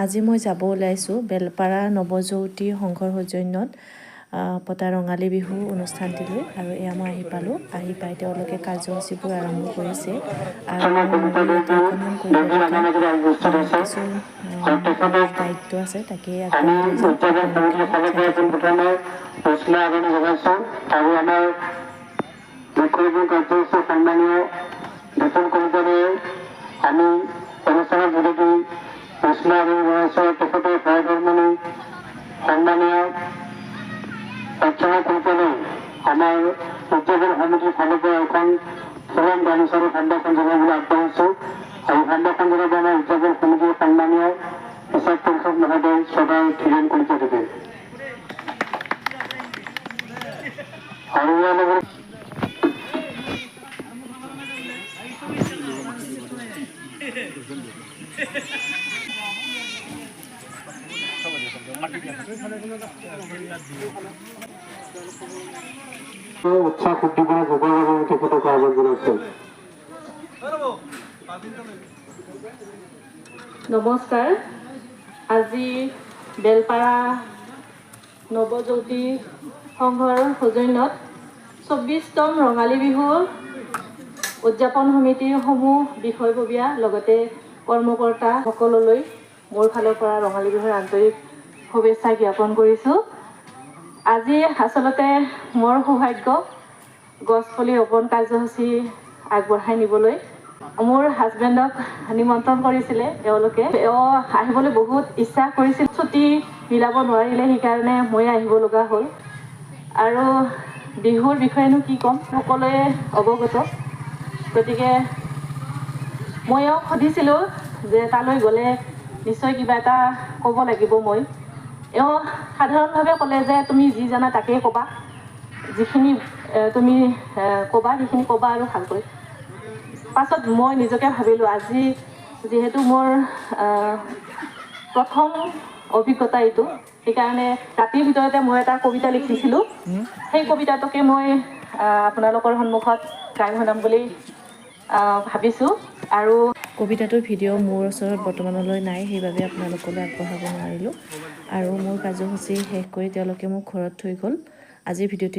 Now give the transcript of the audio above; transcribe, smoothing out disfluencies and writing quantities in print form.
আজি মই যাব ওলাইছোঁ বেলপাৰা নৱজ্যোতি সংঘৰ সৌজন্যত পতা ৰঙালী বিহু অনুষ্ঠানটিলৈ আৰু এয়া মই আহি পালোঁ। আহি পাই তেওঁলোকে কাৰ্যসূচীবোৰ আৰম্ভ কৰিছে আৰু মোৰ ইয়াতে অকণমান কৰিবলগা কিছু মোৰ দায়িত্ব আছে, তাকেই আগবঢ়াই লৈ যাম। আমি অনুষ্ঠানেৰ যোগেদি উষ্ণা এবং তেখেতৰ সহধৰ্মিনী সন্মানীয় অৰ্চনা কল্পনাই আমাৰ উদযাপন সমিতিৰ ফালৰ পৰা এখন ফুলন গামোচাৰে সম্ভাষণ জনাবলৈ আগবাঢ়িছোঁ আৰু সম্ভাষণ জনাব আমাৰ উদযাপন সমিতিৰ সন্মানীয় হিচাপ পৰীক্ষক মহোদয় সদায় ধীৰেন কলিতাদেৱে আৰু ইয়াৰ লগত উৎসাহ উদ্দীপনা যোগাৰ বাবে তেখেতক আহ্বান জনাইছোঁ। নমস্কাৰ। আজি বেলপাৰা নৱজ্যোতি সংঘৰ সৌজন্যত ২৪তম ৰঙালী বিহুৰ উদযাপন সমিতিৰ সমূহ বিষয়ববীয়া লগতে কৰ্মকৰ্তা সকললৈ মোৰ ফালৰ পৰা ৰঙালী বিহুৰ আন্তৰিক শুভেচ্ছা জ্ঞাপন কৰিছোঁ। আজি আচলতে মোৰ সৌভাগ্য গছপুলি ৰোপণ কাৰ্যসূচী আগবঢ়াই নিবলৈ মোৰ হাজবেণ্ডক নিমন্ত্ৰণ কৰিছিলে। তেওঁলোকে আহিবলৈ বহুত ইচ্ছা কৰিছিল, ছুটি মিলাব নোৱাৰিলে, সেইকাৰণে মই আহিব লগা হ'ল। আৰু বিহুৰ বিষয়েনো কি ক'ম, সকলোৱে অৱগত। গতিকে ময়ো সুধিছিলোঁ যে তালৈ গ'লে নিশ্চয় কিবা এটা ক'ব লাগিব। এওঁ সাধাৰণভাৱে ক'লে যে তুমি যি জানা তাকেই ক'বা, যিখিনি তুমি ক'বা সেইখিনি ক'বা আৰু ভালকৈ। পাছত মই নিজকে ভাবিলোঁ, আজি যিহেতু মোৰ প্ৰথম অভিজ্ঞতা এইটো, সেইকাৰণে ৰাতিৰ ভিতৰতে মই এটা কবিতা লিখিছিলোঁ। সেই কবিতাটোকে মই আপোনালোকৰ সন্মুখত গান শুনাম বুলি ভাবিছোঁ। আৰু কবিতাটোৰ ভিডিঅ' মোৰ ওচৰত বৰ্তমানলৈ নাই, সেইবাবে আপোনালোকলৈ আগবঢ়াব নোৱাৰিলোঁ। আৰু মোৰ কাৰ্যসূচী শেষ কৰি তেওঁলোকে মোক ঘৰত থৈ গ'ল। আজিৰ ভিডিঅ'টি